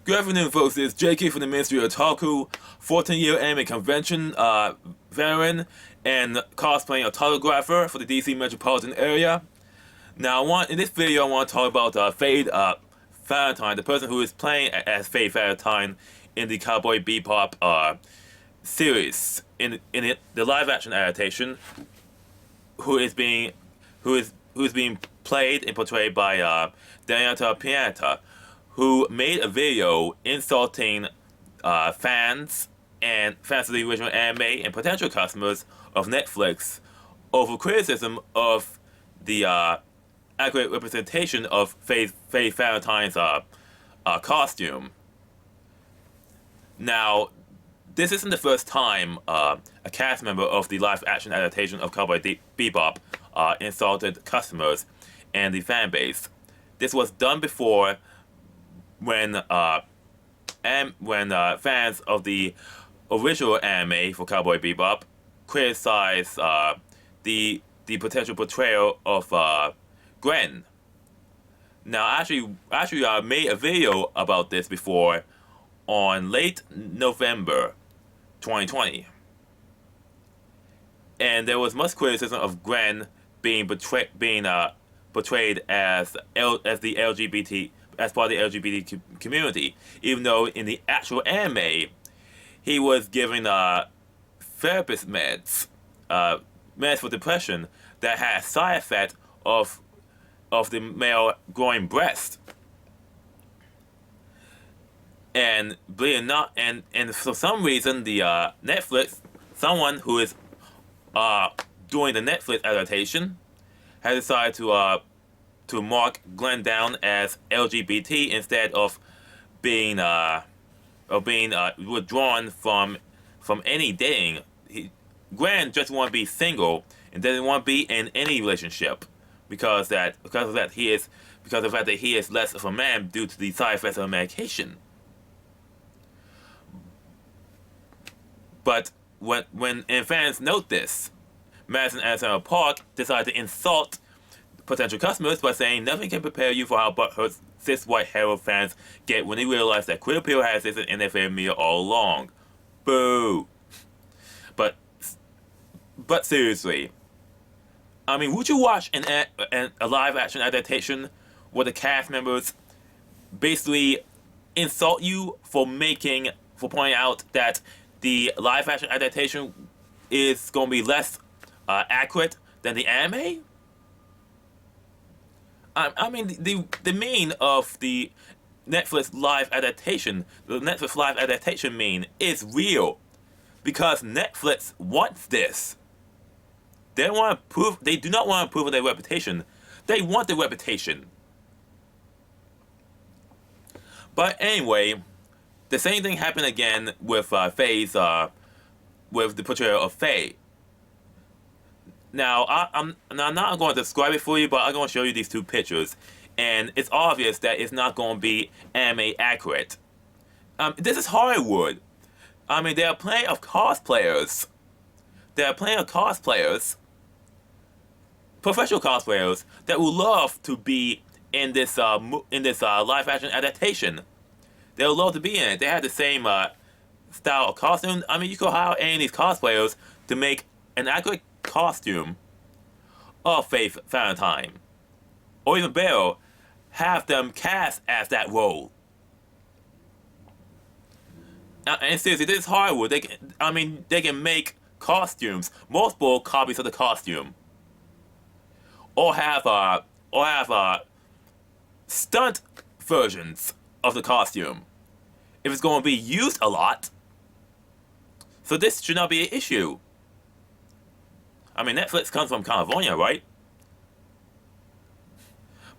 Good afternoon, folks. It's JK from the Ministry of Otaku, 14-year anime convention veteran, and cosplaying autographer for the DC metropolitan area. Now, in this video, I want to talk about Faye Valentine, the person who is playing as Faye Valentine in the Cowboy Bebop series the live action adaptation, who is being played and portrayed by Daniella Pineda, who made a video insulting fans of the original anime and potential customers of Netflix over criticism of the accurate representation of Faye Valentine's costume. Now, this isn't the first time a cast member of the live-action adaptation of Cowboy Bebop insulted customers and the fan base. This was done before when fans of the original anime for Cowboy Bebop criticized the potential portrayal of Gwen. Now, I made a video about this before on late November 2020, and there was much criticism of Gwen being portrayed as the LGBT, as part of the LGBT community, even though in the actual anime he was given therapist meds for depression that had a side effect of the male growing breast. And believe it or not, and for some reason the someone who is doing the Netflix adaptation has decided to mark Glenn down as LGBT instead of being withdrawn from any dating. Glenn just want to be single and doesn't want to be in any relationship because of the fact that he is less of a man due to the side effects of medication. But when fans note this, Madison Alexander Park decided to insult potential customers by saying nothing can prepare you for how butthurt cis white hetero fans get when they realize that queer people has existed in their favorite media all along. Boo! But seriously, I mean, would you watch a live action adaptation where the cast members basically insult you for pointing out that the live action adaptation is going to be less accurate than the anime? I mean, the mean of the Netflix live adaptation, mean is real, because Netflix wants this. They do not want to prove their reputation. They want the reputation. But anyway, the same thing happened again with Faye's with the portrayal of Faye. Now, I'm not going to describe it for you, but I'm going to show you these two pictures, and it's obvious that it's not going to be anime accurate. This is Hollywood. I mean, there are plenty of cosplayers. Professional cosplayers that would love to be in this live action adaptation. They would love to be in it. They have the same style of costume. I mean, you could hire any of these cosplayers to make an accurate costume of Faye Valentine, or even better, have them cast as that role. And seriously, this is Hollywood. They can make costumes, multiple copies of the costume, or have stunt versions of the costume if it's going to be used a lot. So this should not be an issue. I mean, Netflix comes from California, right?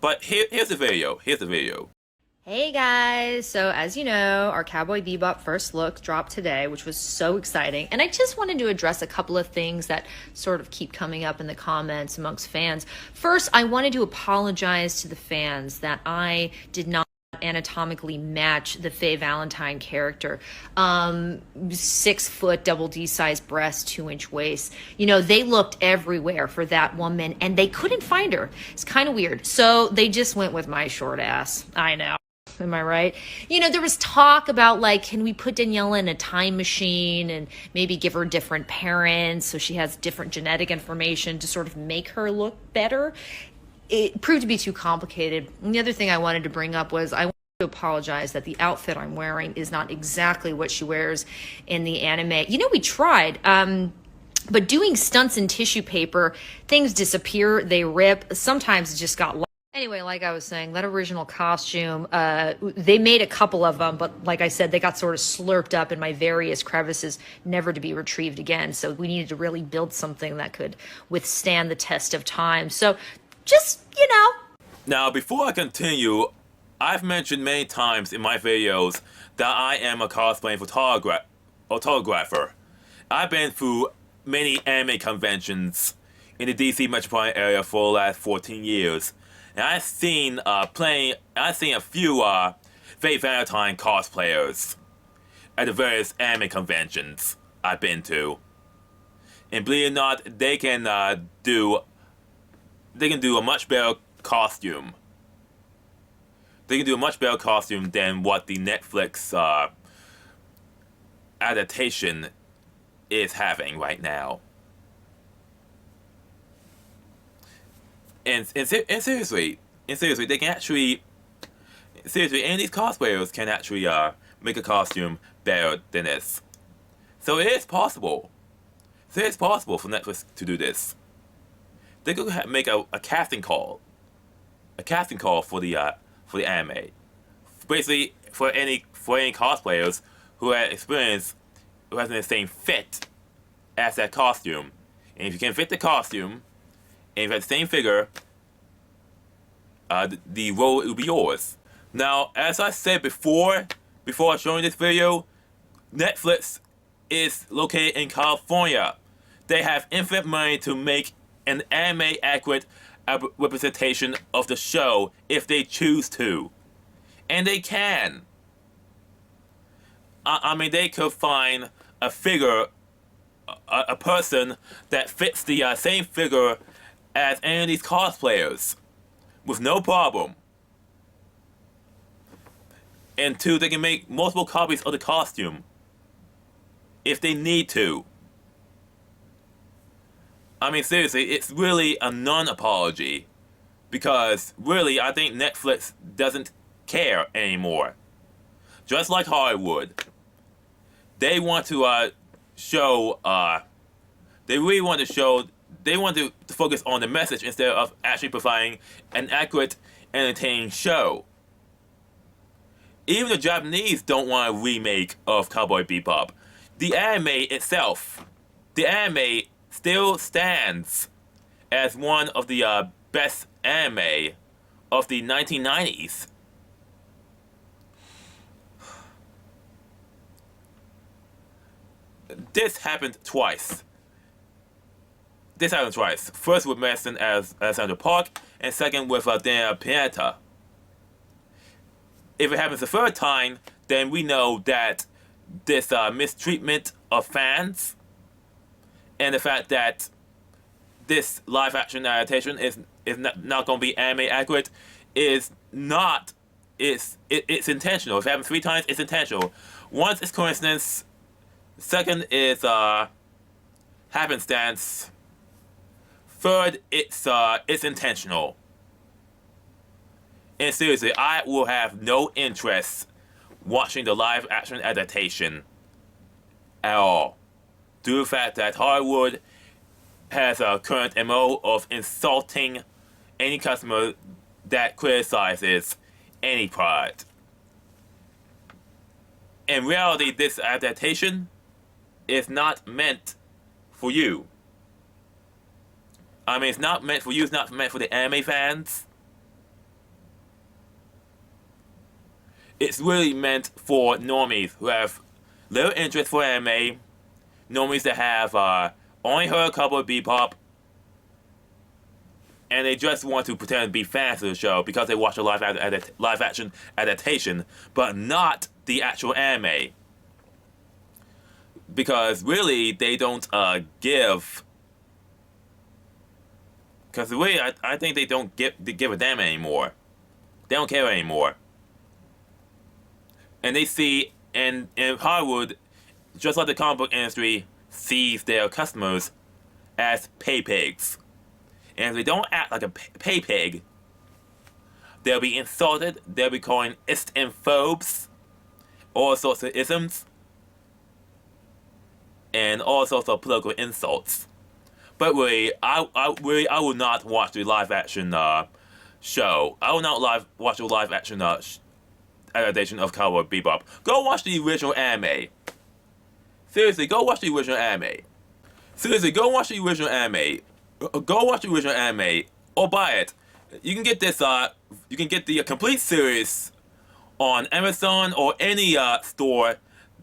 But here's the video. Hey guys! So as you know, our Cowboy Bebop first look dropped today, which was so exciting. And I just wanted to address a couple of things that sort of keep coming up in the comments amongst fans. First, I wanted to apologize to the fans that I did not anatomically match the Faye Valentine character. 6 foot, double D size breast, 2-inch waist. You know, they looked everywhere for that woman and they couldn't find her. It's kind of weird. So they just went with my short ass. I know. Am I right? You know, there was talk about like, can we put Daniela in a time machine and maybe give her different parents so she has different genetic information to sort of make her look better? It proved to be too complicated. And the other thing I wanted to bring up was I want to apologize that the outfit I'm wearing is not exactly what she wears in the anime. You know, we tried. But doing stunts in tissue paper, things disappear, they rip. Sometimes it just got lost. Anyway, like I was saying, that original costume, they made a couple of them, but like I said, they got sort of slurped up in my various crevices, never to be retrieved again. So we needed to really build something that could withstand the test of time. So just, you know. Now, before I continue, I've mentioned many times in my videos that I am a cosplaying photographer. I've been through many anime conventions in the DC metropolitan area for the last 14 years. And I've seen a few Faye Valentine cosplayers at the various anime conventions I've been to. And believe it or not, they can do a much better costume. They can do a much better costume than what the Netflix adaptation is having right now. And seriously, they can actually, seriously, and these cosplayers can actually make a costume better than this. So it is possible. So it is possible for Netflix to do this. They could make a casting call for the anime. Basically, for any cosplayers who have experience, who has the same fit as that costume. And if you can fit the costume, and if you have the same figure, the role will be yours. Now, as I said before showing this video, Netflix is located in California. They have infinite money to make an anime accurate representation of the show if they choose to. And they can. I mean, they could find a figure, a person that fits the same figure as any of these cosplayers with no problem. And two, they can make multiple copies of the costume if they need to. I mean, seriously, it's really a non-apology because really, I think Netflix doesn't care anymore. Just like Hollywood, they want to show. They really want to show. They want to focus on the message instead of actually providing an accurate, entertaining show. Even the Japanese don't want a remake of Cowboy Bebop. The anime itself, the anime still stands as one of the best anime of the 1990s. This happened twice. First with Madison as Alexandra Park, and second with Daniella Pineda. If it happens the third time, then we know that this mistreatment of fans and the fact that this live action adaptation is not going to be anime accurate is not. It's intentional. If it happens 3 times, it's intentional. Once it's coincidence. Second is happenstance. Third, it's intentional. And seriously, I will have no interest watching the live action adaptation at all, due to the fact that Hollywood has a current MO of insulting any customer that criticizes any product. In reality, this adaptation is not meant for you. I mean, it's not meant for you, it's not meant for the anime fans. It's really meant for normies who have little interest for anime, normies that have only heard a couple of Bebop, and they just want to pretend to be fans of the show because they watch a live action adaptation, but not the actual anime. Because really, they don't give. Because really, I think they don't give a damn anymore. They don't care anymore. And they see, and in Hollywood, just like the comic book industry, sees their customers as pay pigs. And if they don't act like a pay pig, they'll be insulted, they'll be calling ist and phobes, all sorts of isms, and all sorts of political insults. But really, I will not watch the live action show. I will not watch the live action adaptation of Cowboy Bebop. Go watch the original anime. Seriously, go watch the original anime. Seriously, go watch the original anime. Go watch the original anime or buy it. You can get this. You can get the complete series on Amazon or any store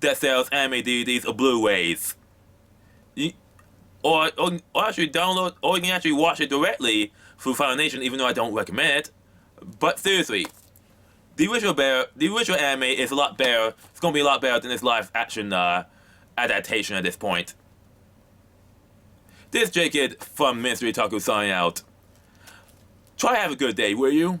that sells anime DVDs or Blu-rays. Or actually download, or you can actually watch it directly through Foundation, even though I don't recommend it. But seriously, the original anime is a lot better. It's gonna be a lot better than this live action adaptation at this point. This is J-Kid from Ministry Otaku signing out. Try to have a good day, will you?